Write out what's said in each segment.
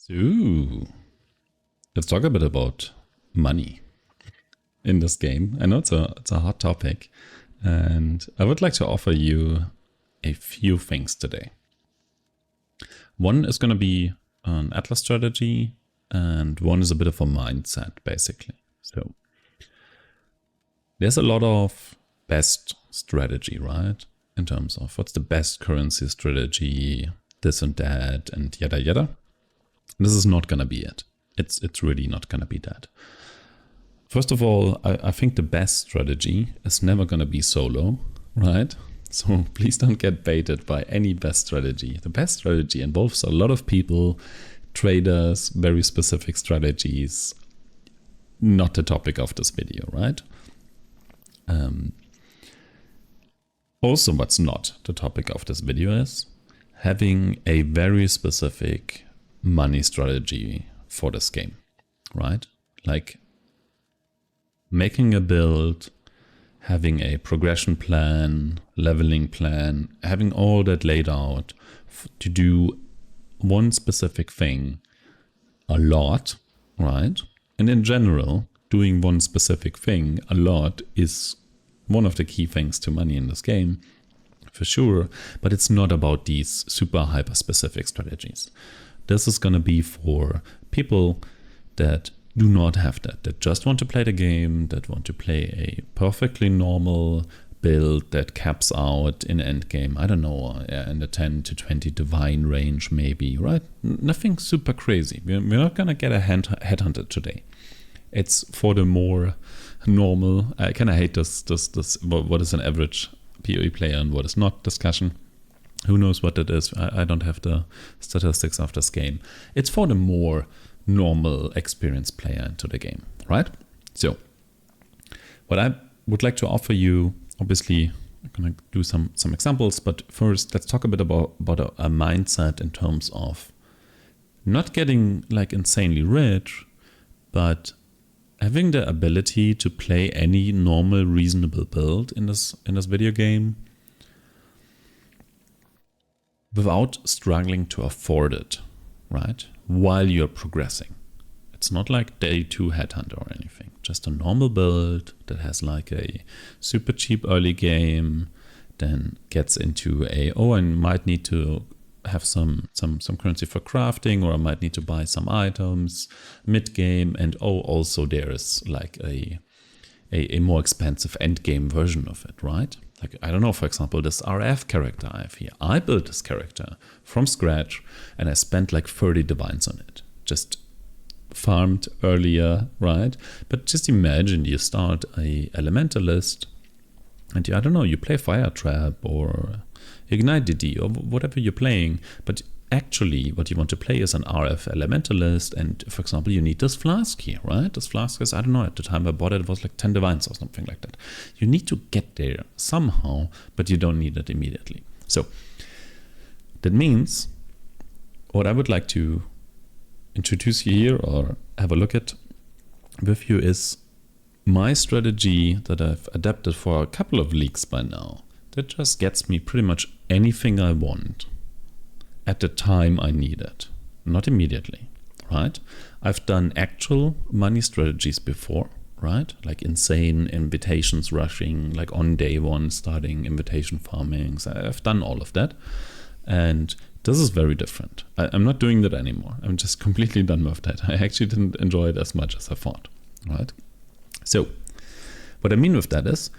So, let's talk a bit about money in this game. I know it's a hot topic, and I would like to offer you a few things today. One is going to be an Atlas strategy, and one is a bit of a mindset, basically. So, there's a lot of best strategy, right? In terms of what's the best currency strategy, this and that, and yada yada. This is not going to be it. It's really not going to be that. First of all, I think the best strategy is never going to be solo, right? So please don't get baited by any best strategy. The best strategy involves a lot of people, traders, very specific strategies. Not the topic of this video, right? Also, what's not the topic of this video is having a very specific money strategy for this game, right? Like making a build, having a progression plan, leveling plan, having all that laid out to do one specific thing a lot, right? And in general, doing one specific thing a lot is one of the key things to money in this game, for sure, but it's not about these super hyper specific strategies. This is going to be for people that do not have that just want to play the game, that want to play a perfectly normal build that caps out in endgame, I don't know, in the 10 to 20 divine range maybe, right? Nothing super crazy. We're not going to get a headhunter today. It's for the more normal, I kind of hate this what is an average PoE player and what is not discussion. Who knows what it is? I don't have the statistics of this game. It's for the more normal experienced player into the game, right? So, what I would like to offer you, obviously, I'm going to do some examples, but first, let's talk a bit about a mindset in terms of not getting like insanely rich, but having the ability to play any normal, reasonable build in this video game without struggling to afford it, right? While you're progressing. It's not like day 2 headhunter or anything. Just a normal build that has like a super cheap early game, then gets into I might need to have some currency for crafting, or I might need to buy some items mid game, and also there is like a more expensive end game version of it, right? Like, I don't know, for example, this RF character I have here. I built this character from scratch and I spent like 30 divines on it. Just farmed earlier, right? But just imagine you start a elementalist and I don't know, you play Fire Trap or Ignite DD or whatever you're playing, but actually what you want to play is an RF elementalist, and for example you need this flask here, right? This flask is, I don't know, at the time I bought it was like 10 divines or something like that. You need to get there somehow, but you don't need it immediately. So that means what I would like to introduce you here or have a look at with you is my strategy that I've adapted for a couple of leagues by now that just gets me pretty much anything I want at the time I need it, not immediately, right? I've done actual money strategies before, right? Like insane invitations rushing, like on day 1 starting invitation farming. So I've done all of that. And this is very different. I'm not doing that anymore. I'm just completely done with that. I actually didn't enjoy it as much as I thought, right? So what I mean with that is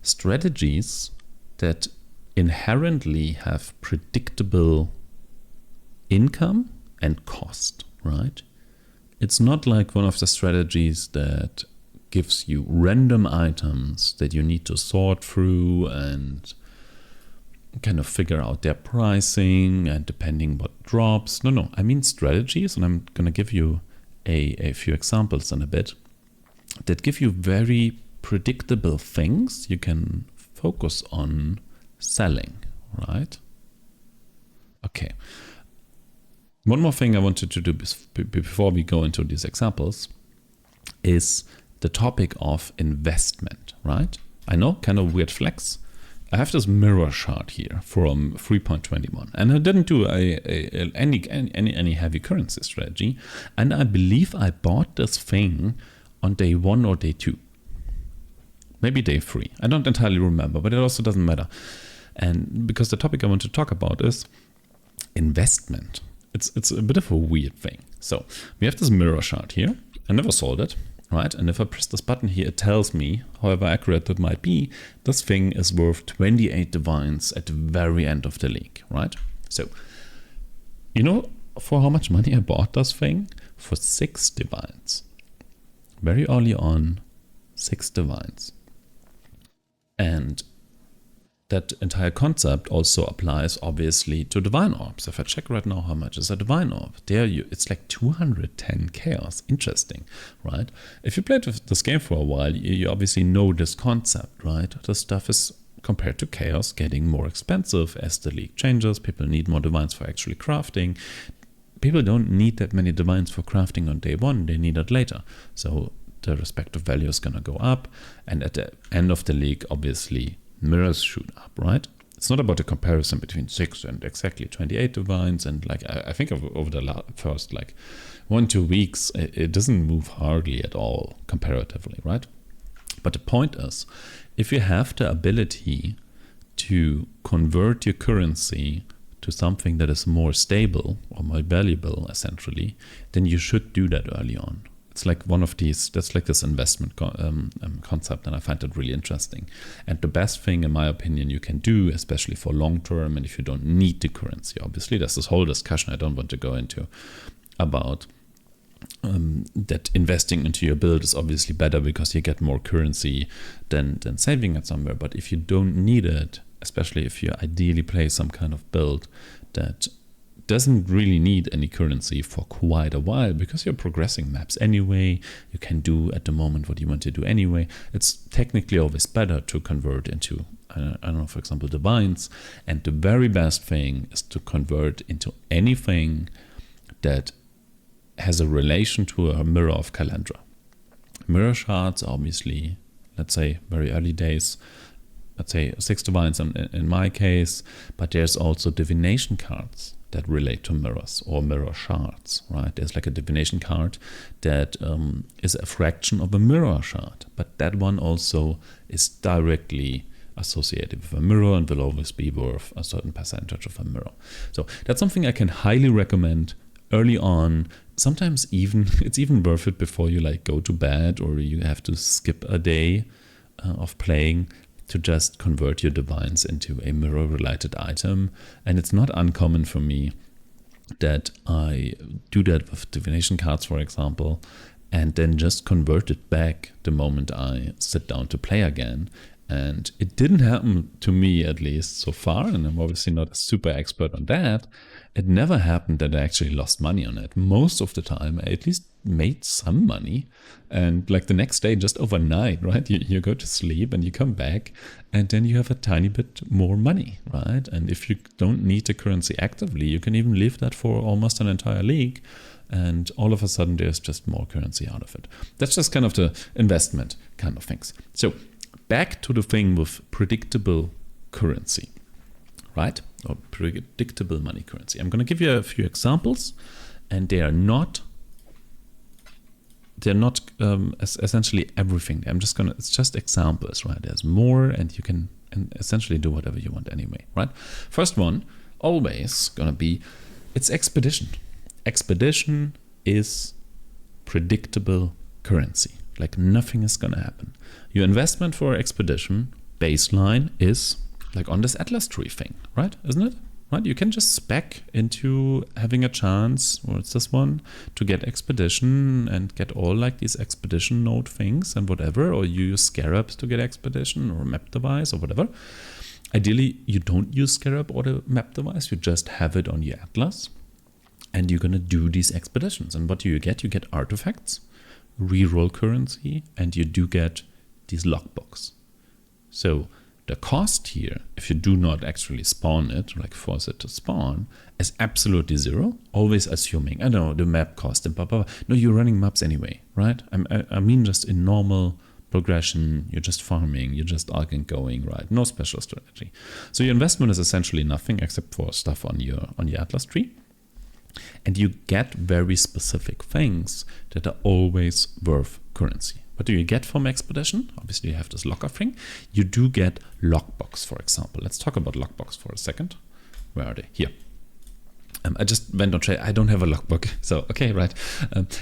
strategies that inherently have predictable income and cost, right? It's not like one of the strategies that gives you random items that you need to sort through and kind of figure out their pricing and depending what drops. No, I mean strategies, and I'm going to give you a few examples in a bit, that give you very predictable things you can focus on selling, right? Okay. One more thing I wanted to do before we go into these examples is the topic of investment, right? I know, kind of weird flex. I have this mirror chart here from 3.21, and I didn't do any heavy currency strategy, and I believe I bought this thing on day 1 or day 2, maybe day 3. I don't entirely remember, but it also doesn't matter. And because the topic I want to talk about is investment. It's a bit of a weird thing. So we have this mirror chart here. I never sold it. Right, and if I press this button here, it tells me, however accurate that might be, this thing is worth 28 divines at the very end of the league, right? So, you know, for how much money I bought this thing? For 6 divines. Very early on, 6 divines. And that entire concept also applies obviously to divine orbs. If I check right now how much is a divine orb, it's like 210 chaos. Interesting, right? If you played this game for a while, you obviously know this concept, right? This stuff is, compared to chaos, getting more expensive as the league changes. People need more divines for actually crafting. People don't need that many divines for crafting on day 1, they need it later. So the respective value is gonna go up, and at the end of the league, obviously, mirrors shoot up, right? It's not about a comparison between 6 and exactly 28 divines, and like I think over the first like 1-2 weeks, it doesn't move hardly at all comparatively, right? But the point is, if you have the ability to convert your currency to something that is more stable or more valuable, essentially, then you should do that early on. It's like one of these, that's like this investment concept, and I find it really interesting. And the best thing, in my opinion, you can do, especially for long term, and if you don't need the currency, obviously, there's this whole discussion I don't want to go into about that investing into your build is obviously better because you get more currency than saving it somewhere. But if you don't need it, especially if you ideally play some kind of build that doesn't really need any currency for quite a while, because you're progressing maps anyway, you can do at the moment what you want to do anyway. It's technically always better to convert into, I don't know, for example, divines. And the very best thing is to convert into anything that has a relation to a mirror of Calendra. Mirror charts, obviously, let's say very early days, let's say 6 divines in my case, but there's also divination cards that relate to mirrors or mirror shards, right? There's like a divination card that is a fraction of a mirror shard, but that one also is directly associated with a mirror and will always be worth a certain percentage of a mirror. So that's something I can highly recommend early on. Sometimes it's even worth it before you like go to bed or you have to skip a day of playing, to just convert your divines into a mirror related item. And it's not uncommon for me that I do that with divination cards, for example, and then just convert it back the moment I sit down to play again. And it didn't happen to me, at least so far, and I'm obviously not a super expert on that. It never happened that I actually lost money on it. Most of the time, I at least made some money. And like the next day, just overnight, right? You go to sleep and you come back and then you have a tiny bit more money, right? And if you don't need the currency actively, you can even leave that for almost an entire league. And all of a sudden, there's just more currency out of it. That's just kind of the investment kind of things. So back to the thing with predictable currency, right? Or predictable money currency. I'm going to give you a few examples, and they are not essentially everything. It's just examples, right? There's more, and you can essentially do whatever you want anyway, right? First one, always going to be, it's expedition. Expedition is predictable currency. Like nothing is going to happen. Your investment for expedition baseline is like on this Atlas tree thing, right? Isn't it? Right? You can just spec into having a chance, or it's this one, to get expedition and get all like these expedition node things and whatever, or you use scarabs to get expedition or map device or whatever. Ideally, you don't use scarab or the map device, you just have it on your Atlas, and you're going to do these expeditions. And what do you get? You get artifacts, reroll currency, and you do get these logbooks. So the cost here, if you do not actually spawn it, like force it to spawn, is absolutely zero. Always assuming, I know the map cost and blah, blah, blah. No, you're running maps anyway, right? I mean just in normal progression, you're just farming, you're just arcing going, right? No special strategy. So your investment is essentially nothing except for stuff on your Atlas tree. And you get very specific things that are always worth currency. What do you get from Expedition? Obviously you have this locker thing. You do get lockbox, for example. Let's talk about lockbox for a second. Where are they? Here. I just went on trade. I don't have a logbook. So, okay, right.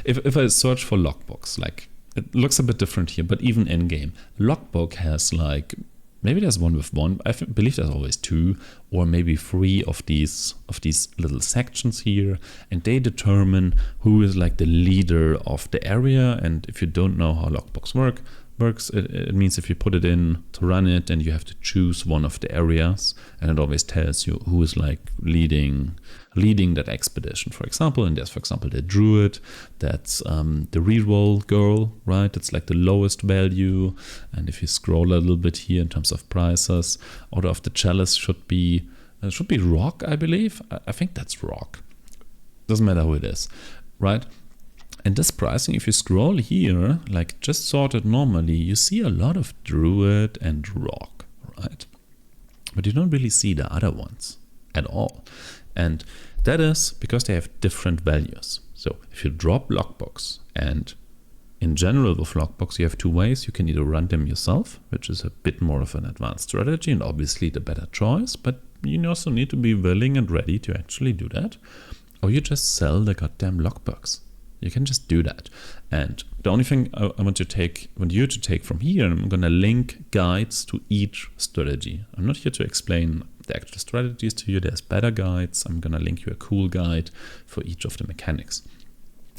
If I search for lockbox, like, it looks a bit different here, but even in game, logbook has like, maybe there's one with one. I believe there's always two or maybe three of these little sections here, and they determine who is like the leader of the area. And if you don't know how logbooks works, it means if you put it in to run it, and you have to choose one of the areas, and it always tells you who is like leading that expedition, for example. And there's, for example, the druid, that's the reroll girl, right? It's like the lowest value. And if you scroll a little bit here in terms of prices, Order of the Chalice should be rock, I believe. I think that's rock. Doesn't matter who it is, right? And this pricing, if you scroll here, like just sorted normally, you see a lot of druid and rock, right? But you don't really see the other ones at all. And that is because they have different values. So if you drop lockbox, and in general with lockbox, you have two ways. You can either run them yourself, which is a bit more of an advanced strategy and obviously the better choice, but you also need to be willing and ready to actually do that. Or you just sell the goddamn lockbox. You can just do that. And the only thing I want you to take from here, and I'm going to link guides to each strategy. I'm not here to explain the actual strategies to you. There's better guides. I'm going to link you a cool guide for each of the mechanics.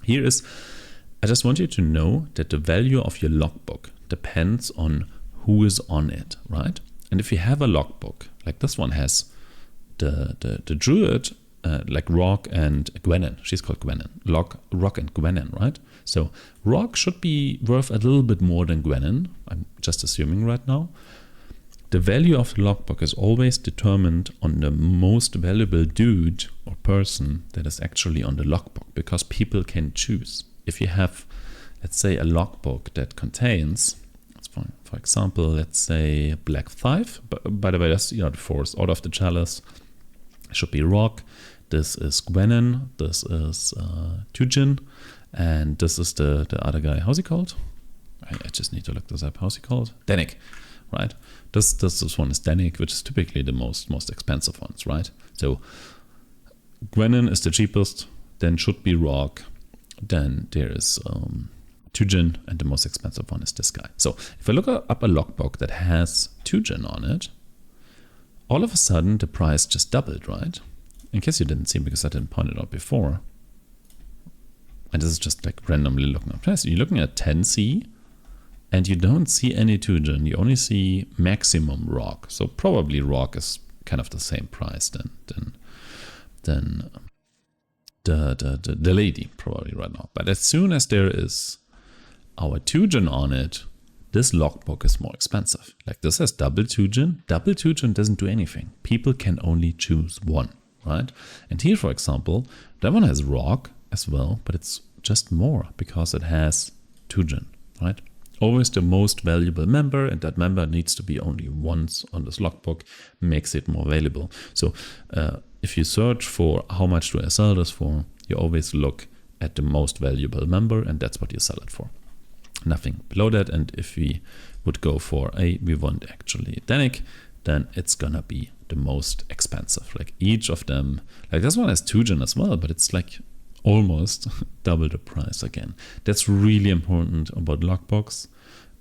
I just want you to know that the value of your logbook depends on who is on it, right? And if you have a logbook, like this one has the druid, like Rock and Gwennen. She's called Gwennen. Rock and Gwennen, right? So Rock should be worth a little bit more than Gwennen. I'm just assuming right now. The value of the logbook is always determined on the most valuable dude or person that is actually on the logbook, because people can choose. If you have, let's say, a logbook that contains, for example, let's say Black 5. By the way, that's the fourth Order of the Chalice. It should be Rock. This is Gwennen. This is Tujin. And this is the other guy. How's he called? I just need to look this up. How's he called? Danik, right? This one is Danik, which is typically the most expensive ones, right? So Gwennen is the cheapest. Then should be Rock. Then there is Tujin, and the most expensive one is this guy. So if I look up a logbook that has Tujin on it, all of a sudden the price just doubled, right? In case you didn't see, because I didn't point it out before. And this is just like randomly looking up price. You're looking at 10C, and you don't see any Tujin. You only see maximum Rock. So probably Rock is kind of the same price than the lady probably right now. But as soon as there is our Tujin on it, this logbook is more expensive. Like this has double Tujin. Double Tujin doesn't do anything. People can only choose one, right? And here, for example, that one has Rock as well, but it's just more because it has Tujin, right? Always the most valuable member, and that member needs to be only once on this logbook, makes it more valuable. So if you search for how much do I sell this for, you always look at the most valuable member, and that's what you sell it for. Nothing below that. And if we would go for we want actually Danik, then it's gonna be the most expensive. Like each of them, like this one has Tujin as well, but it's like almost double the price again. That's really important about logbooks,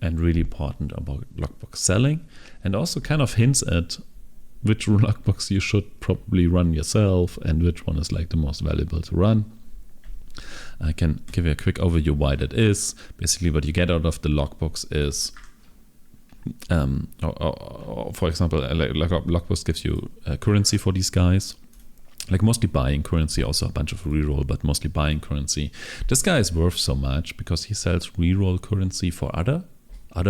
and really important about logbook selling, and also kind of hints at which logbooks you should probably run yourself and which one is like the most valuable to run. I can give you a quick overview why that is. Basically, what you get out of the logbooks is, for example, like logbooks gives you currency for these guys. Like mostly buying currency, also a bunch of reroll, but mostly buying currency. This guy is worth so much because he sells reroll currency for other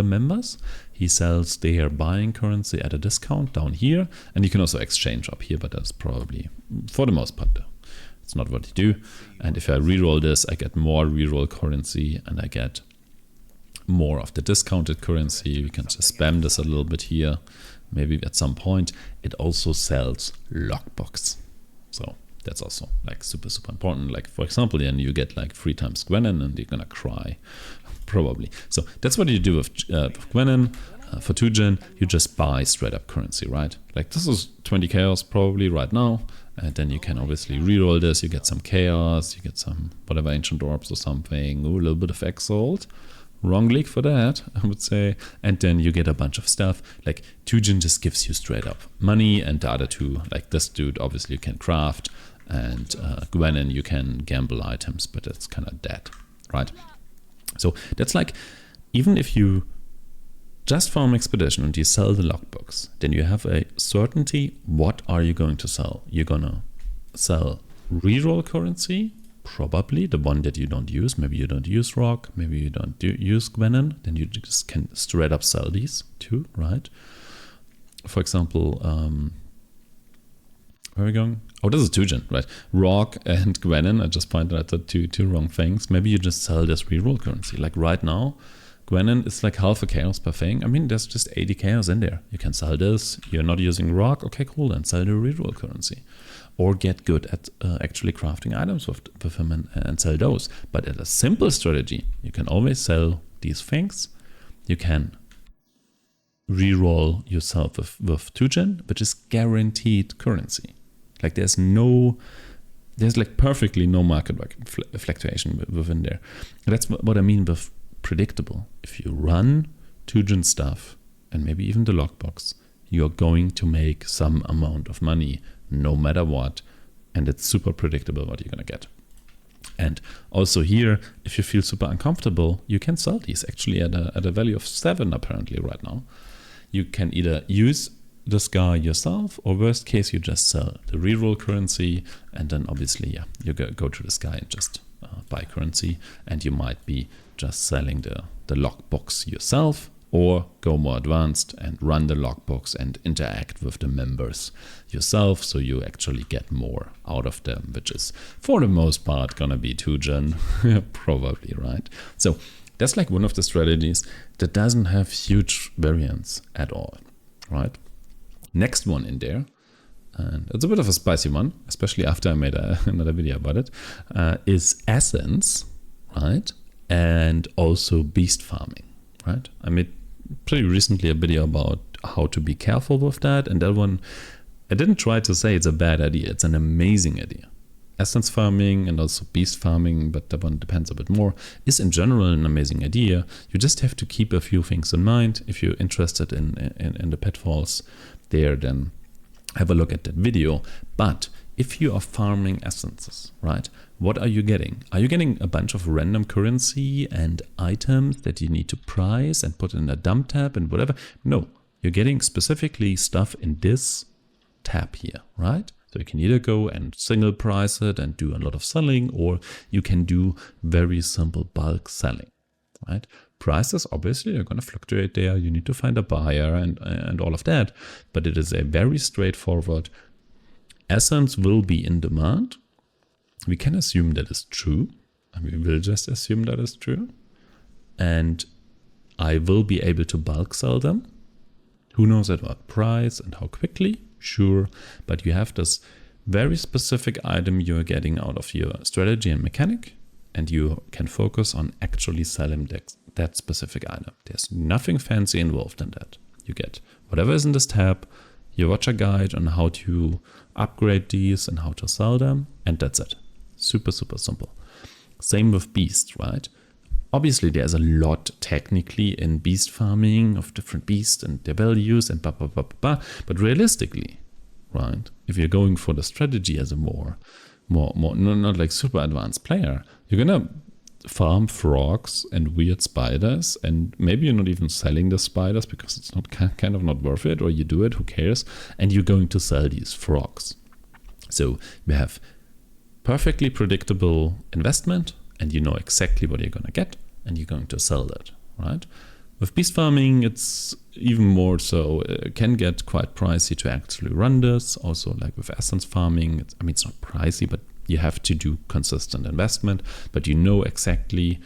members. He sells their buying currency at a discount down here, and you can also exchange up here, but that's probably, for the most part, it's not what you do. And if I reroll this, I get more reroll currency, and I get more of the discounted currency. We can just spam this a little bit here. Maybe at some point. It also sells lockbox. So that's also like super, super important. Like for example, then you get like 3 times Gwenin and you're gonna cry, probably. So that's what you do with Gwenin. For 2gen, you just buy straight up currency, right? Like this is 20 chaos probably right now. And then you can obviously reroll this. You get some chaos, you get some whatever ancient orbs or something. Ooh, a little bit of exalt. Wrong league for that, I would say. And then you get a bunch of stuff. Like 2gen just gives you straight up money, and the other two, like this dude, obviously you can craft, and Gwenin you can gamble items, but it's kind of dead, right? So that's like, even if you just farm expedition and you sell the logbooks, then you have a certainty. What are you going to sell? You're gonna sell reroll currency, probably the one that you don't use. Maybe you don't use rock, maybe you don't use Gwenin, then you just can straight up sell these too, right? For example, where are we going? Oh, this is 2gen, right? Rock and Gwenin, I just pointed out the two wrong things. Maybe you just sell this reroll currency. Like right now, Gwenin is like half a chaos per thing. I mean, there's just 80 chaos in there. You can sell this. You're not using rock. Okay, cool. Then sell the reroll currency. Or get good at actually crafting items with him and sell those. But at a simple strategy, you can always sell these things. You can reroll yourself with 2gen, which is guaranteed currency. Like there's like perfectly no market fluctuation within there. And that's what I mean with predictable. If you run 2gen stuff and maybe even the lockbox, you're going to make some amount of money no matter what, and it's super predictable what you're going to get. And also here, if you feel super uncomfortable, you can sell these actually at a value of 7 apparently right now. You can either use this guy yourself, or worst case you just sell the reroll currency, and then obviously you go to this guy and just buy currency, and you might be just selling the lockbox yourself, or go more advanced and run the lockbox and interact with the members yourself, so you actually get more out of them, which is for the most part gonna be 2gen, probably, right? So that's like one of the strategies that doesn't have huge variance at all, right? Next one in there, and it's a bit of a spicy one, especially after I made another video about it, is essence, right? And also beast farming, right? I made pretty recently a video about how to be careful with that, and that one, I didn't try to say it's a bad idea. It's an amazing idea. Essence farming and also beast farming, but that one depends a bit more, is in general an amazing idea. You just have to keep a few things in mind. If you're interested in the pitfalls there, then have a look at that video. But if you are farming essences, right, what are you getting? Are you getting a bunch of random currency and items that you need to price and put in a dump tab and whatever? No, you're getting specifically stuff in this tab here, right? So you can either go and single price it and do a lot of selling, or you can do very simple bulk selling, right? Prices obviously are going to fluctuate there. You need to find a buyer and all of that, but it is a very straightforward. Essence will be in demand. We can assume that is true, and we will just assume that is true. And I will be able to bulk sell them. Who knows at what price and how quickly? Sure, but you have this very specific item you're getting out of your strategy and mechanic, and you can focus on actually selling that specific item. There's nothing fancy involved in that. You get whatever is in this tab, you watch a guide on how to upgrade these and how to sell them, and that's it. Super, super simple. Same with beasts, right? Obviously, there's a lot technically in beast farming of different beasts and their values and but realistically, right? If you're going for the strategy as a more not like super advanced player, you're gonna farm frogs and weird spiders, and maybe you're not even selling the spiders because it's not kind of not worth it, or you do it, who cares? And you're going to sell these frogs. So you have perfectly predictable investment, and you know exactly what you're going to get, and you're going to sell that, right? With beast farming, it's even more so. It can get quite pricey to actually run this. Also, like with essence farming, it's not pricey, but you have to do consistent investment. But you know exactly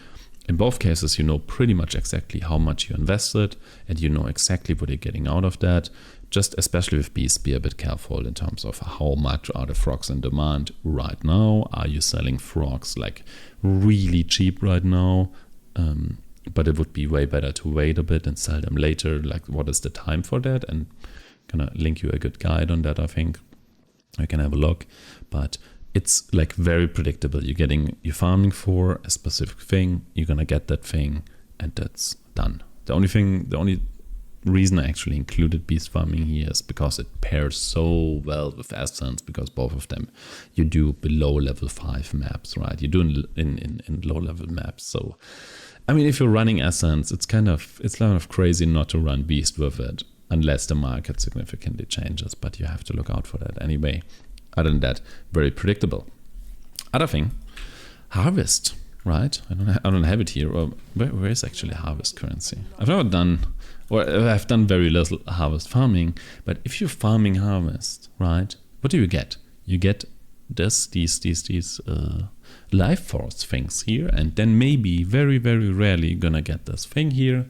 In both cases, you know pretty much exactly how much you invested and you know exactly what you're getting out of that. Just especially with bees, be a bit careful in terms of how much are the frogs in demand right now. Are you selling frogs like really cheap right now? But it would be way better to wait a bit and sell them later. Like, what is the time for that? And gonna link you a good guide on that, I think. I can have a look. But it's like very predictable. You're farming for a specific thing, you're gonna get that thing, and that's done. The only reason I actually included beast farming here is because it pairs so well with Essence, because both of them you do below level 5 maps, right? You do in low level maps. So I mean, if you're running Essence, it's kind of crazy not to run beast with it unless the market significantly changes, but you have to look out for that anyway. Other than that, very predictable. Other thing, harvest, right? I don't have it here. Well, where is actually harvest currency? I've done very little harvest farming, but if you're farming harvest, right, what do you get? You get these life force things here, and then maybe very, very rarely gonna get this thing here.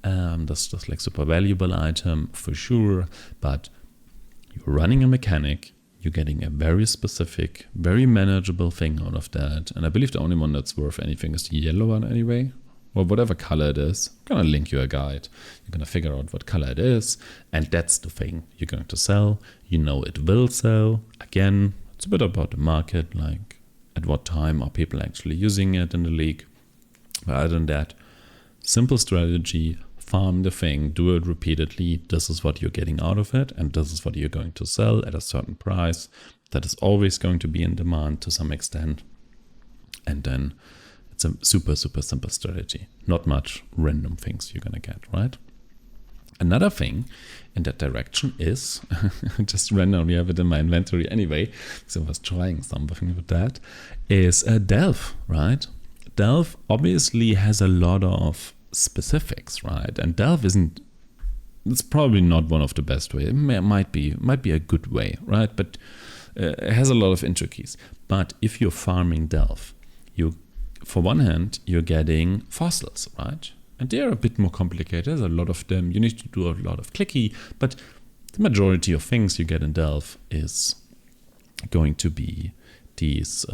That's just like super valuable item for sure, but you're running a mechanic, you're getting a very specific, very manageable thing out of that. And I believe the only one that's worth anything is the yellow one anyway, or whatever color it is. I'm gonna link you a guide. You're gonna figure out what color it is, and that's the thing you're going to sell. You know it will sell. Again, it's a bit about the market, like at what time are people actually using it in the league. But other than that, simple strategy, farm the thing, do it repeatedly. This is what you're getting out of it, and this is what you're going to sell at a certain price that is always going to be in demand to some extent. And then it's a super, super simple strategy. Not much random things you're gonna get, right? Another thing in that direction is, just randomly have it in my inventory anyway, so I was trying something with that, is Delve, right? Delve obviously has a lot of specifics, right? And Delve it's probably not one of the best ways. It might be a good way, right? But it has a lot of intricacies. But if you're farming Delve, for one hand, you're getting fossils, right? And they're a bit more complicated. There's a lot of them. You need to do a lot of clicky, but the majority of things you get in Delve is going to be these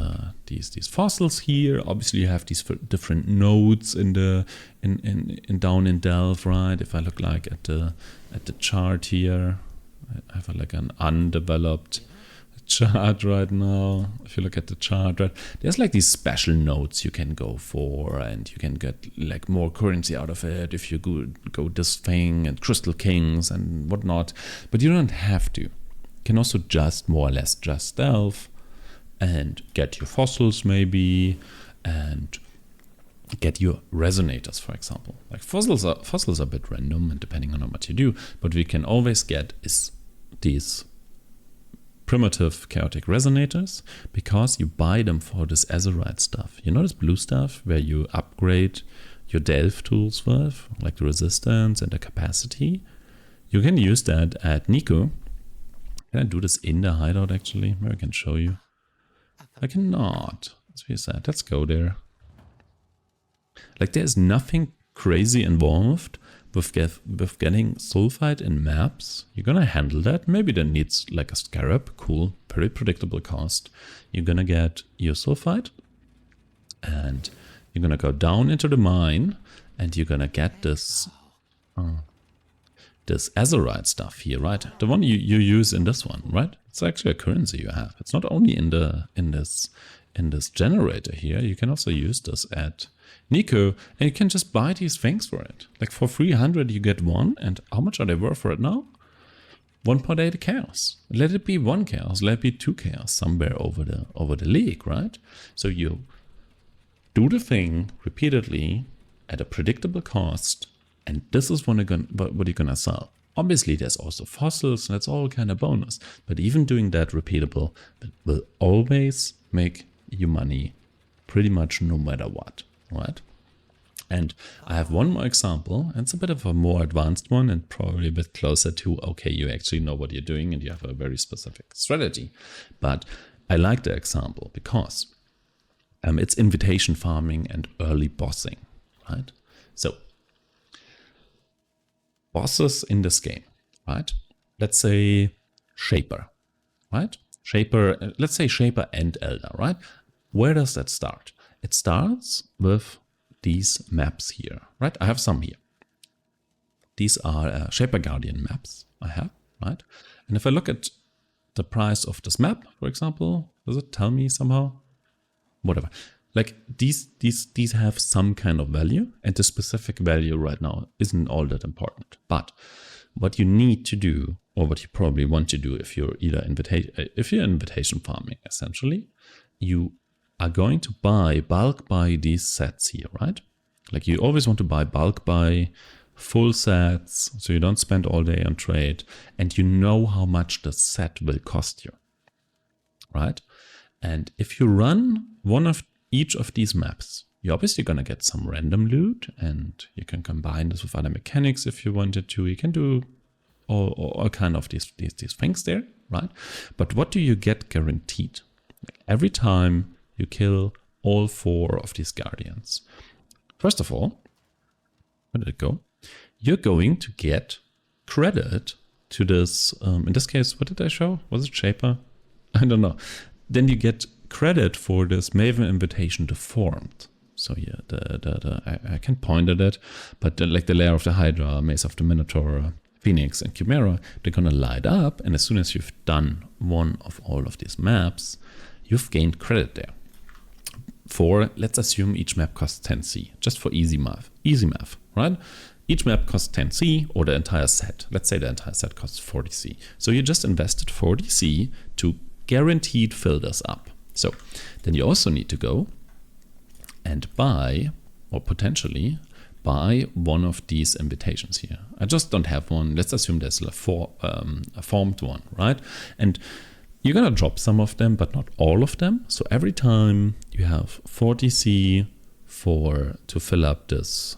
fossils here. Obviously, you have these different nodes down in Delve, right? If I look like at the chart here, I have like an undeveloped chart right now. If you look at the chart, right, there's like these special nodes you can go for, and you can get like more currency out of it if you go this thing and Crystal Kings and whatnot. But you don't have to. You can also just more or less just Delve and get your fossils maybe, and get your resonators, for example. Like fossils are a bit random and depending on how much you do, but we can always get is these primitive chaotic resonators, because you buy them for this azurite stuff. You know this blue stuff where you upgrade your Delve tools with, like the resistance and the capacity? You can use that at Nico. Can I do this in the hideout actually? Maybe I can show you. I cannot. That's what you said. Let's go there. Like there's nothing crazy involved with getting sulfide in maps. You're gonna handle that. Maybe that needs like a scarab. Cool. Very predictable cost. You're gonna get your sulfide, and you're gonna go down into the mine, and you're gonna get this this azurite stuff here, right? The one you use in this one, right? It's actually a currency you have. It's not only in this generator here. You can also use this at Nico, and you can just buy these things for it. Like for 300 you get one, and how much are they worth for it now? 1.8 chaos. Let it be 1 chaos, let it be 2 chaos somewhere over the league, right? So you do the thing repeatedly at a predictable cost, and this is what you're gonna sell. Obviously there's also fossils, and that's all kind of bonus, but even doing that repeatable will always make you money pretty much no matter what, right? And I have one more example, and it's a bit of a more advanced one and probably a bit closer to, okay, you actually know what you're doing and you have a very specific strategy. But I like the example because it's invitation farming and early bossing, right? So bosses in this game, right? Let's say Shaper, right? Shaper, let's say Shaper and Elder, right? Where does that start? It starts with these maps here, right? I have some here. These are Shaper Guardian maps I have, right? And if I look at the price of this map, for example, does it tell me somehow? Whatever. Like these have some kind of value, and the specific value right now isn't all that important. But what you need to do, or what you probably want to do if you're either invitation farming, essentially, you are going to bulk buy these sets here, right? Like you always want to bulk buy full sets, so you don't spend all day on trade, and you know how much the set will cost you, right? And if you run one of each of these maps, you're obviously going to get some random loot, and you can combine this with other mechanics if you wanted to. You can do all kind of these things there, right? But what do you get guaranteed? Like every time you kill all 4 of these guardians. First of all, where did it go? You're going to get credit to this, in this case, what did I show? Was it Shaper? I don't know. Then you get credit for this Maven invitation deformed. So yeah, I can't point at it, but like the Lair of the Hydra, Maze of the Minotaur, Phoenix, and Chimera, they're gonna light up, and as soon as you've done one of all of these maps, you've gained credit there. For, let's assume each map costs 10C, just for easy math, right? Each map costs 10C, or the entire set. Let's say the entire set costs 40C. So you just invested 40C to guaranteed fill this up. So then you also need to go and buy, or potentially buy, one of these invitations here. I just don't have one. Let's assume there's a formed one, right? And you're gonna drop some of them, but not all of them. So every time you have 40C to fill up this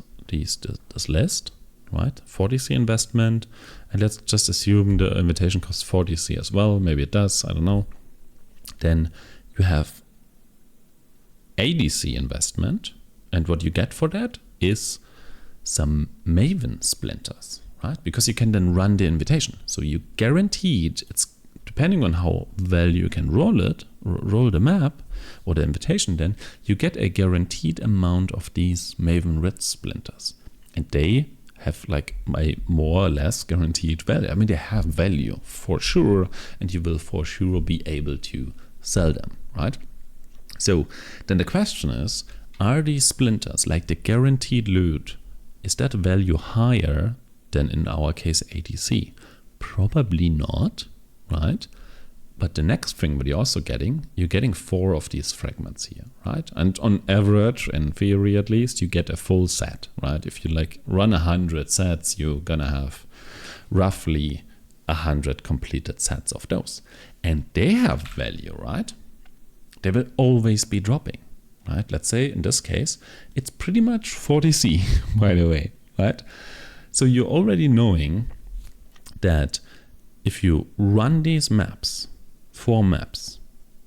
list, right? 40C investment, and let's just assume the invitation costs 40C as well. Maybe it does, I don't know. Then you have 80C investment, and what you get for that is some Maven splinters, right? Because you can then run the invitation. So you guaranteed, it's depending on how well you can roll the map or the invitation, then you get a guaranteed amount of these Maven Ritz splinters. And they have like a more or less guaranteed value. I mean, they have value for sure, and you will for sure be able to sell them, right? So then the question is, are these splinters, like the guaranteed loot, is that value higher than in our case 80C? Probably not, right? But the next thing that you're also getting, you're getting 4 of these fragments here, right? And on average, in theory at least, you get a full set, right? If you like run 100 sets, you're gonna have roughly 100 completed sets of those. And they have value, right? They will always be dropping, right? Let's say in this case, it's pretty much 40C, by the way, right? So you're already knowing that if you run these maps, 4 maps,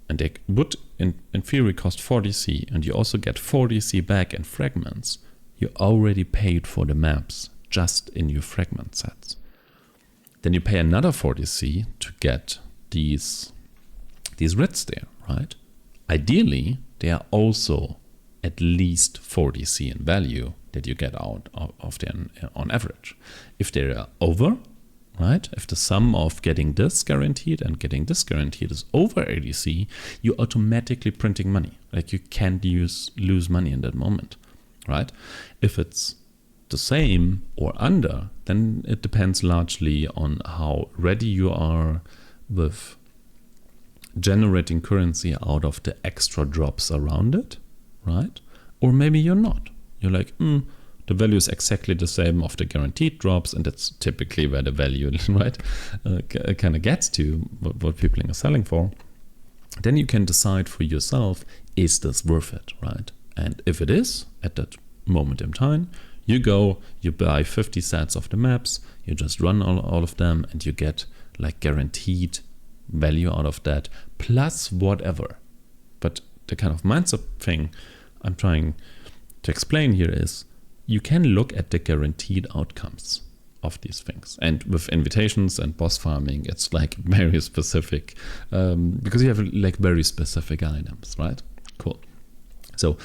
and they would in theory cost 40C, and you also get 40C back in fragments, you already paid for the maps just in your fragment sets. Then you pay another 40C to get these writs there, right? Ideally, they are also at least 40C in value that you get out of them on average. If they are over, right? If the sum of getting this guaranteed and getting this guaranteed is over 80C, you're automatically printing money. Like you can't lose money in that moment, right? If it's the same or under, then it depends largely on how ready you are with generating currency out of the extra drops around it, right? Or maybe you're not. You're like, the value is exactly the same of the guaranteed drops, and that's typically where the value, right, kind of gets to what people are selling for. Then you can decide for yourself, is this worth it, right? And if it is, at that moment in time, you go, you buy 50 sets of the maps, you just run all of them, and you get like guaranteed value out of that, plus whatever. But the kind of mindset thing I'm trying to explain here is, you can look at the guaranteed outcomes of these things. And with invitations and boss farming, it's like very specific, because you have like very specific items, right? Cool. So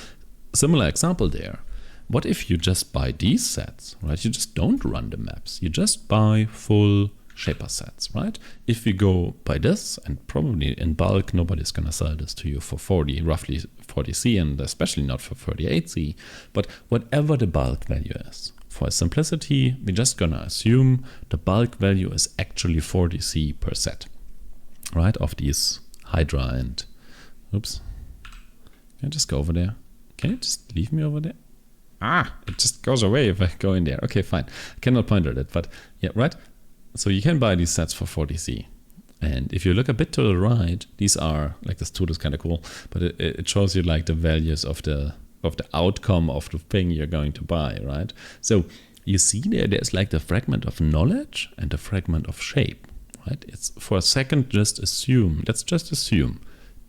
similar example there. What if you just buy these sets, right? You just don't run the maps. You just buy full shaper sets, right? If you go by this, and probably in bulk, nobody's gonna sell this to you for 40, roughly 40C, and especially not for 38C, but whatever the bulk value is. For simplicity, we're just gonna assume the bulk value is actually 40C per set, right? Of these Hydra and, oops, can I just go over there? Can you just leave me over there? It just goes away if I go in there. Okay, fine. I cannot point at it, but yeah, right? So you can buy these sets for 40C. And if you look a bit to the right, these are, like this tool is kind of cool, but it shows you like the values of the outcome of the thing you're going to buy, right? So you see there's like the fragment of knowledge and the fragment of shape, right? It's for a second, let's just assume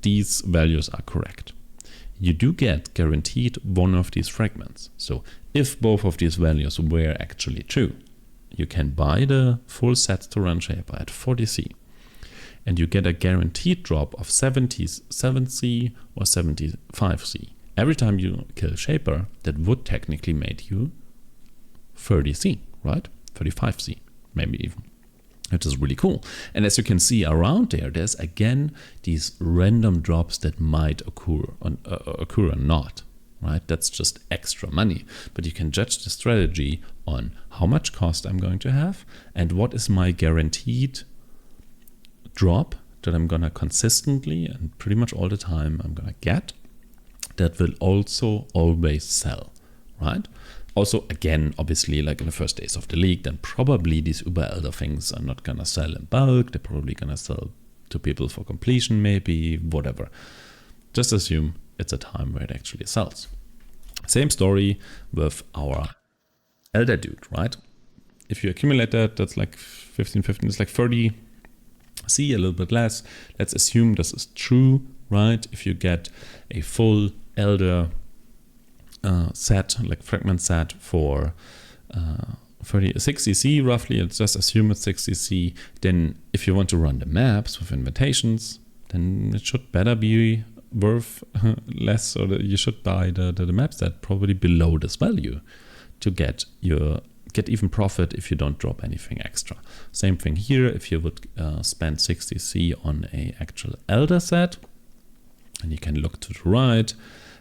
these values are correct. You do get guaranteed one of these fragments. So if both of these values were actually true, you can buy the full set to run shaper at 40C, and you get a guaranteed drop of 77C or 75C. Every time you kill shaper, that would technically make you 30C, right? 35C, maybe even, which is really cool. And as you can see around there's again these random drops that might occur or not, right? That's just extra money. But you can judge the strategy on how much cost I'm going to have and what is my guaranteed drop that I'm gonna consistently and pretty much all the time I'm gonna get, that will also always sell, right? Also, again, obviously, like in the first days of the league, then probably these Uber Elder things are not gonna sell in bulk. They're probably gonna sell to people for completion, maybe, whatever. Just assume it's a time where it actually sells. Same story with our Elder dude, right? If you accumulate that, that's like 15, it's like 30C, a little bit less. Let's assume this is true, right? If you get a full Elder set, like fragment set for 60C roughly, let's just assume it's 60C, then if you want to run the maps with invitations, then it should better be worth less, or you should buy the map set probably below this value to get even profit if you don't drop anything extra. Same thing here, if you would spend 60C on a actual Elder set, and you can look to the right,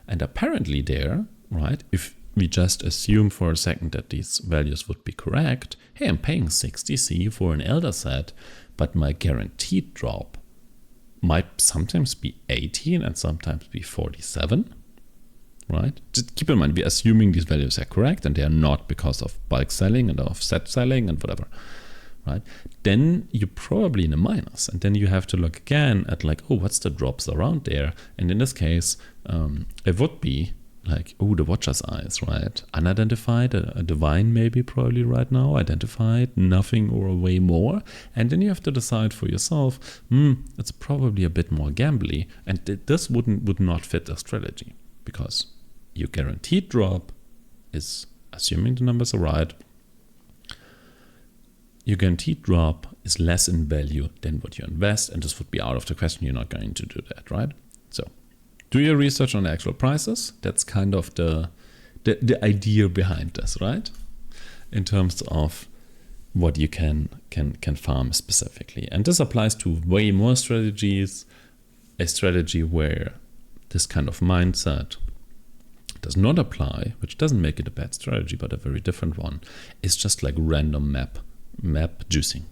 and apparently there, right, if we just assume for a second that these values would be correct, hey, I'm paying 60C for an Elder set, but my guaranteed drop might sometimes be 18 and sometimes be 47, right? Just keep in mind, we're assuming these values are correct and they are not because of bulk selling and of set selling and whatever, right? Then you're probably in a minus, and then you have to look again at like, oh, what's the drops around there? And in this case, it would be like, oh, the Watcher's Eyes, right? Unidentified, a divine maybe probably right now, identified, nothing or way more. And then you have to decide for yourself, it's probably a bit more gambly, and this would not fit the strategy, because your guaranteed drop is, assuming the numbers are right, your guaranteed drop is less in value than what you invest, and this would be out of the question. You're not going to do that, right? So do your research on the actual prices. That's kind of the idea behind this, right? In terms of what you can farm specifically. And this applies to way more strategies. A strategy where this kind of mindset does not apply, which doesn't make it a bad strategy, but a very different one, is just like random map juicing.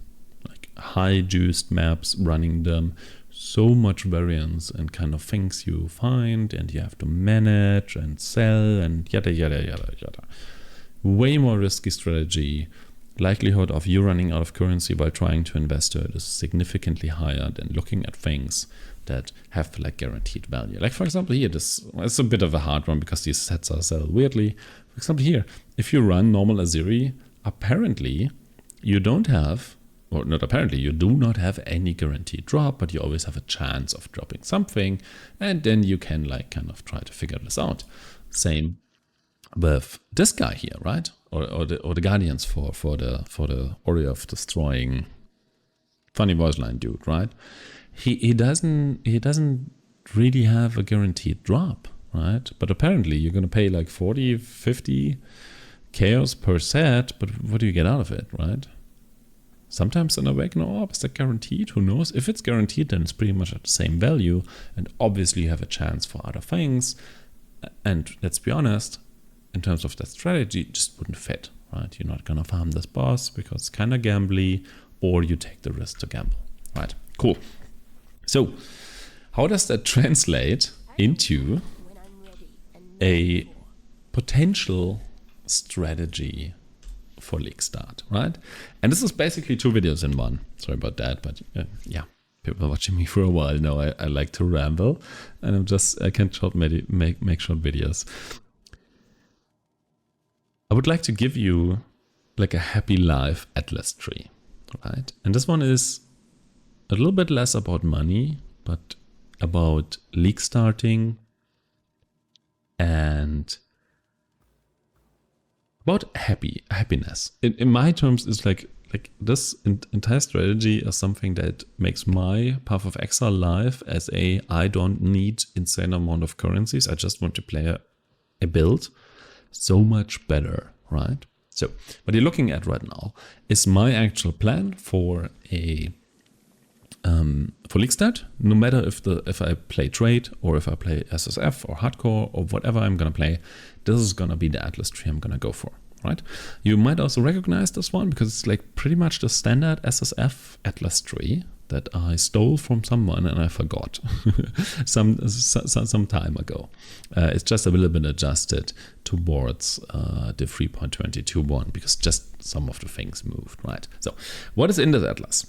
Like high juiced maps, running them, so much variance and kind of things you find, and you have to manage and sell and yada yada yada yada. Way more risky strategy. Likelihood of you running out of currency while trying to invest it is significantly higher than looking at things that have like guaranteed value. Like for example here, this is a bit of a hard one because these sets are sell weirdly. For example here, if you run normal Aziri, apparently you don't have, or not apparently, you do not have any guaranteed drop, but you always have a chance of dropping something, and then you can like kind of try to figure this out. Same with this guy here, right? Or the Guardians for the Ori of Destroying funny voice line dude, right? He doesn't really have a guaranteed drop, right? But apparently you're gonna pay like 40, 50 chaos per set, but what do you get out of it, right? Sometimes an Awakener Orb, is that guaranteed? Who knows? If it's guaranteed, then it's pretty much at the same value, and obviously you have a chance for other things. And let's be honest, in terms of that strategy, it just wouldn't fit, right? You're not gonna farm this boss because it's kind of gambly, or you take the risk to gamble, right? Cool. So, how does that translate into a potential strategy for League Start, right? And this is basically 2 videos in one. Sorry about that, but yeah, people watching me for a while know I like to ramble, and I can't make short videos. I would like to give you like a happy life atlas tree, right? And this one is a little bit less about money, but about league starting and about happiness. In my terms, it's like this entire strategy is something that makes my Path of Exile life as I don't need insane amount of currencies. I just want to play a build so much better, right? So what you're looking at right now is my actual plan for a for League Start. No matter if I play trade or if I play SSF or hardcore or whatever I'm gonna play, this is gonna be the atlas tree I'm gonna go for, right? You might also recognize this one because it's like pretty much the standard SSF atlas tree that I stole from someone and I forgot some time ago. It's just a little bit adjusted towards the 3.22 one because just some of the things moved, right? So what is in this atlas?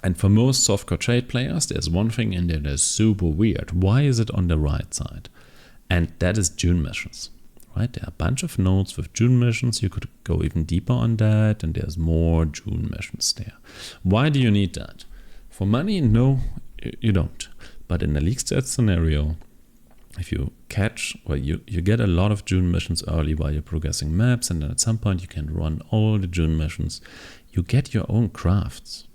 And for most softcore trade players, there's one thing in there that's super weird. Why is it on the right side? And that is June missions, right? There are a bunch of nodes with June missions. You could go even deeper on that, and there's more June missions there. Why do you need that? For money, no, you don't. But in a League Start scenario, if you catch, well, you get a lot of June missions early while you're progressing maps, and then at some point you can run all the June missions. You get your own crafts.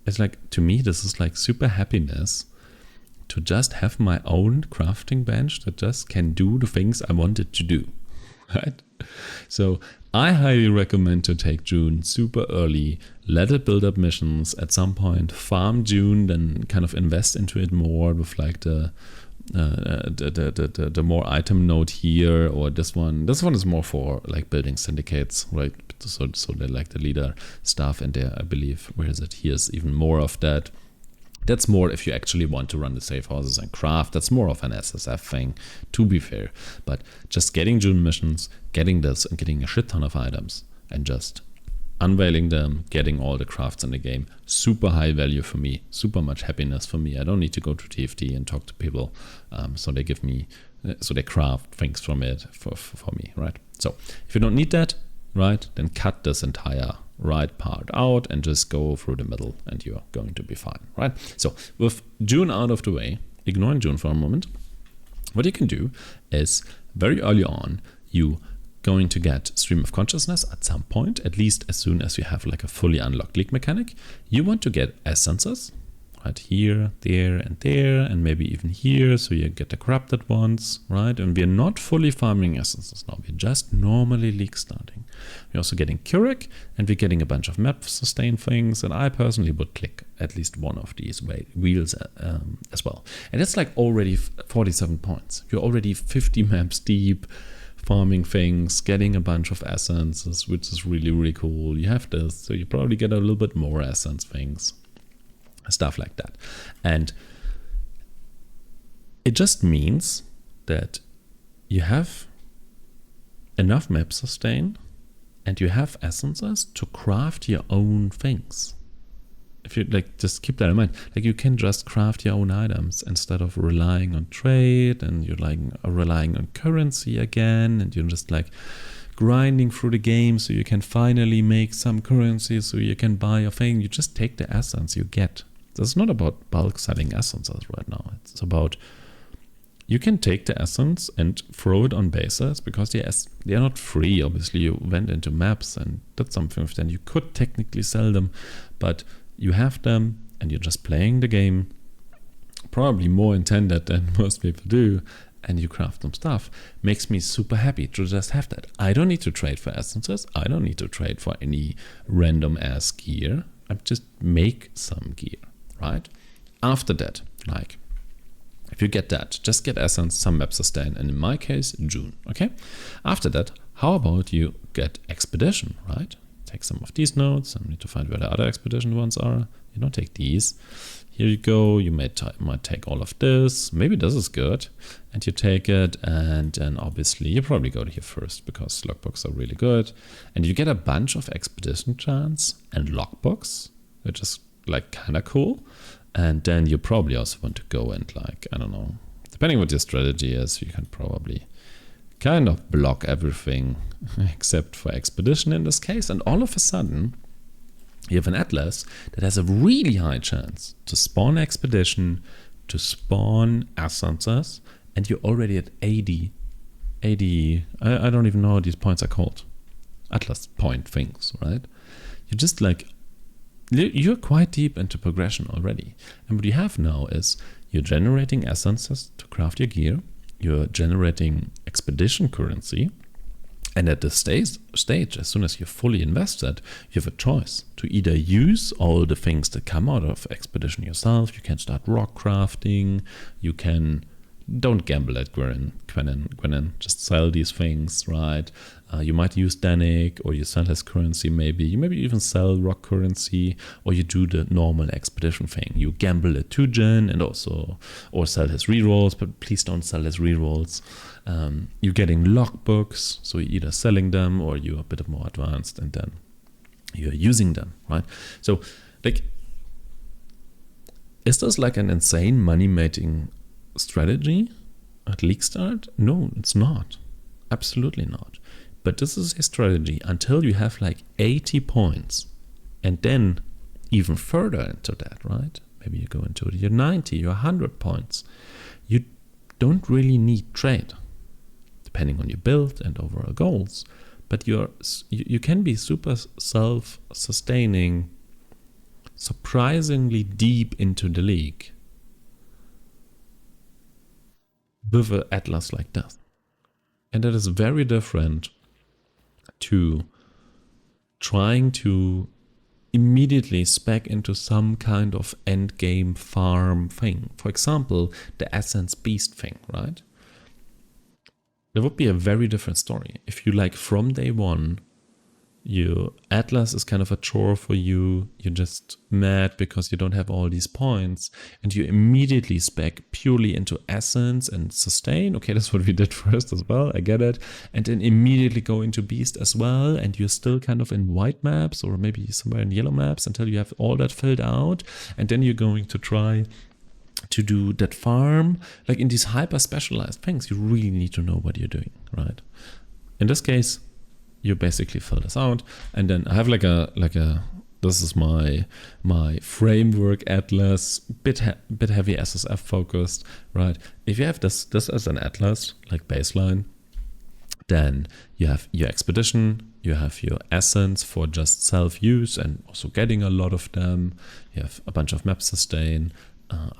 It's like, to me, this is like super happiness to just have my own crafting bench that just can do the things I wanted to do, right? So I highly recommend to take June super early, let it build up missions, at some point farm June, then kind of invest into it more with like the more item node here, or this one is more for like building syndicates, right? So they like the leader stuff, and there, I believe, where is it? Here's even more of that. That's more if you actually want to run the safe houses and craft. That's more of an SSF thing, to be fair. But just getting June missions, getting this, and getting a shit ton of items, and just unveiling them, getting all the crafts in the game, super high value for me, super much happiness for me. I don't need to go to TFT and talk to people, so they craft things from it for me, right? So if you don't need that, right, then cut this entire right part out and just go through the middle, and you're going to be fine, right? So with June out of the way, ignoring June for a moment, what you can do is very early on, you going to get Stream of Consciousness at some point, at least as soon as you have like a fully unlocked league mechanic. You want to get essences, right, here, there, and maybe even here, so you get the corrupted ones, right? And we're not fully farming essences now, we're just normally league starting. We're also getting Keurig, and we're getting a bunch of map sustain things, and I personally would click at least one of these wheels as well. And it's like already 47 points. You're already 50 maps deep, farming things, getting a bunch of essences, which is really, really cool. You have this, so you probably get a little bit more essence things, stuff like that. And it just means that you have enough map sustain and you have essences to craft your own things. If you like, just keep that in mind. Like, you can just craft your own items instead of relying on trade, and you're like relying on currency again, and you're just like grinding through the game so you can finally make some currency so you can buy a thing. You just take the essence you get. It's not about bulk selling essences right now. It's about you can take the essence and throw it on bases because they are not free. Obviously, you went into maps and did something with them. You could technically sell them, but you have them and you're just playing the game, probably more intended than most people do, and you craft some stuff. Makes me super happy to just have that. I don't need to trade for essences. I don't need to trade for any random ass gear. I just make some gear, right? After that, like, if you get that, just get essence, some map sustain, and in my case, June, okay? After that, how about you get expedition, right? Take some of these nodes. I need to find where the other expedition ones are. You don't take these. Here you go. You might take all of this. Maybe this is good. And you take it, and then obviously you probably go to here first because logbooks are really good. And you get a bunch of expedition chants and logbooks, which is like kind of cool. And then you probably also want to go and, like, I don't know, depending what your strategy is, you can probably kind of block everything except for expedition in this case. And all of a sudden, you have an atlas that has a really high chance to spawn expedition, to spawn essences, and you're already at 80, I don't even know what these points are called. Atlas point things, right? You're just like, you're quite deep into progression already. And what you have now is you're generating essences to craft your gear. You're generating expedition currency. And at this stage, as soon as you're fully invested, you have a choice to either use all the things that come out of expedition yourself. You can start rock crafting. You can, don't gamble at Gwenin, just sell these things, right? You might use Danik, or you sell his currency maybe. You maybe even sell rock currency, or you do the normal expedition thing. You gamble at 2-gen and also, or sell his rerolls, but please don't sell his rerolls. You're getting logbooks, so you're either selling them or you're a bit more advanced and then you're using them, right? So, like, is this like an insane money-making strategy at League Start? No, it's not. Absolutely not. But this is a strategy until you have like 80 points and then even further into that, right? Maybe you go into your 90, your 100 points. You don't really need trade, depending on your build and overall goals. But you can be super self-sustaining, surprisingly deep into the league with an atlas like that. And that is very different to trying to immediately spec into some kind of end game farm thing. For example, the Essence Beast thing, right? That would be a very different story. If you, like, from day one, your Atlas is kind of a chore for you, you're just mad because you don't have all these points, and you immediately spec purely into Essence and Sustain. Okay, that's what we did first as well, I get it. And then immediately go into Beast as well, and you're still kind of in white maps or maybe somewhere in yellow maps until you have all that filled out, and then you're going to try to do that farm. Like, in these hyper specialized things, you really need to know what you're doing, right? In this case, you basically fill this out, and then I have like a this is my framework atlas, bit heavy SSF focused, right? If you have this as an atlas, like baseline, then you have your expedition, you have your essence for just self-use and also getting a lot of them. You have a bunch of map sustain.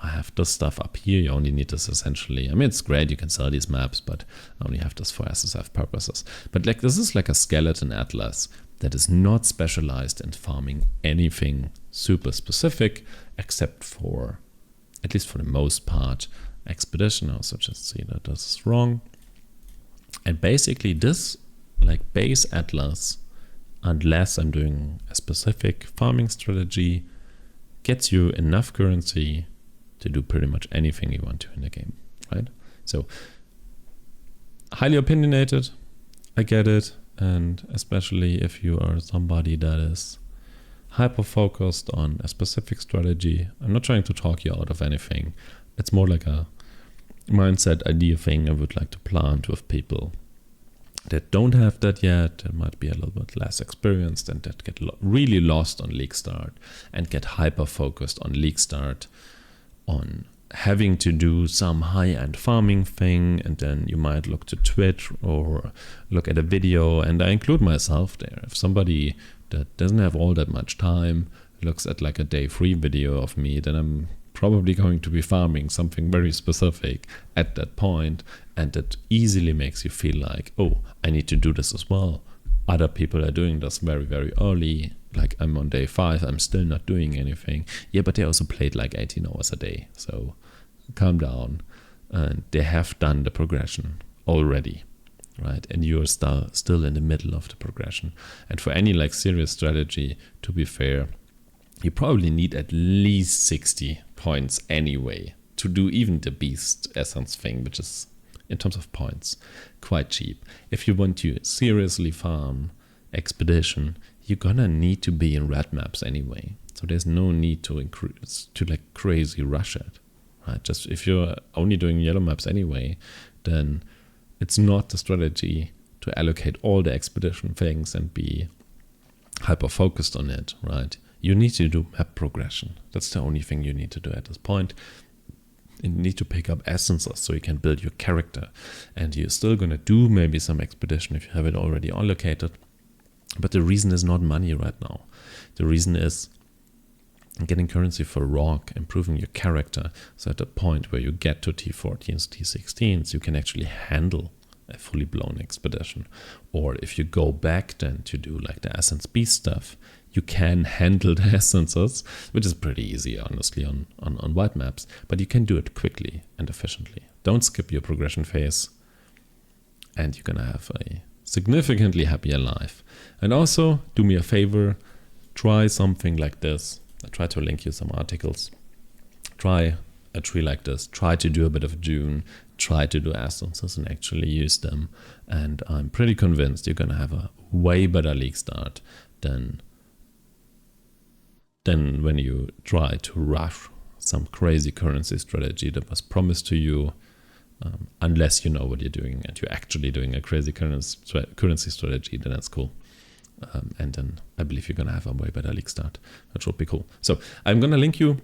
I have this stuff up here. You only need this essentially. I mean, it's great. You can sell these maps, but I only have this for SSF purposes. But like, this is like a skeleton atlas that is not specialized in farming anything super specific, except for, at least for the most part, expedition. I also just see that this is wrong. And basically this, like, base atlas, unless I'm doing a specific farming strategy, gets you enough currency to do pretty much anything you want to in the game, right? So, highly opinionated, I get it, and especially if you are somebody that is hyper-focused on a specific strategy. I'm not trying to talk you out of anything. It's more like a mindset idea thing I would like to plant with people that don't have that yet, that might be a little bit less experienced, and that get really lost on League Start and get hyper-focused on League Start on having to do some high-end farming thing, and then you might look to Twitch or look at a video, and I include myself there. If somebody that doesn't have all that much time looks at like a day 3 video of me, then I'm probably going to be farming something very specific at that point, and it easily makes you feel like, oh, I need to do this as well. Other people are doing this very, very early. Like I'm on day 5, I'm still not doing anything. Yeah, but they also played like 18 hours a day. So calm down. And they have done the progression already, right? And you're still in the middle of the progression. And for any like serious strategy, to be fair, you probably need at least 60 points anyway to do even the beast essence thing, which is, in terms of points, quite cheap. If you want to seriously farm expedition, you're gonna need to be in red maps anyway. So there's no need to like crazy rush it, right? Just if you're only doing yellow maps anyway, then it's not the strategy to allocate all the expedition things and be hyper focused on it, right? You need to do map progression. That's the only thing you need to do at this point. You need to pick up essences so you can build your character. And you're still going to do maybe some expedition if you have it already allocated. But the reason is not money right now. The reason is getting currency for rock, improving your character. So at the point where you get to T14s, T16s, you can actually handle a fully blown expedition. Or if you go back then to do like the Essence Beast stuff, you can handle the essences, which is pretty easy, honestly, on white maps, but you can do it quickly and efficiently. Don't skip your progression phase, and you're gonna have a significantly happier life. And also, do me a favor, try something like this. I try to link you some articles. Try a tree like this. Try to do a bit of June. Try to do essences and actually use them. And I'm pretty convinced you're gonna have a way better league start than when you try to rush some crazy currency strategy that was promised to you, unless you know what you're doing and you're actually doing a crazy currency strategy, then that's cool. And then I believe you're going to have a way better league start. That should be cool. So I'm going to link you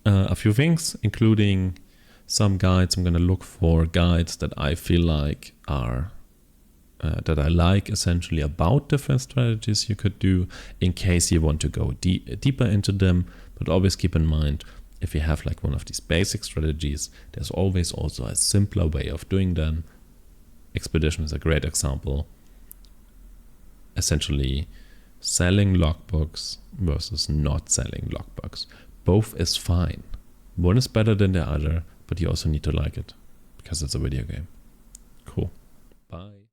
a few things, including some guides. I'm going to look for guides that I feel like are that I like, essentially, about different strategies you could do in case you want to go deeper into them. But always keep in mind, if you have like one of these basic strategies, there's always also a simpler way of doing them. Expedition is a great example. Essentially, selling logbooks versus not selling logbooks. Both is fine. One is better than the other, but you also need to like it because it's a video game. Cool. Bye.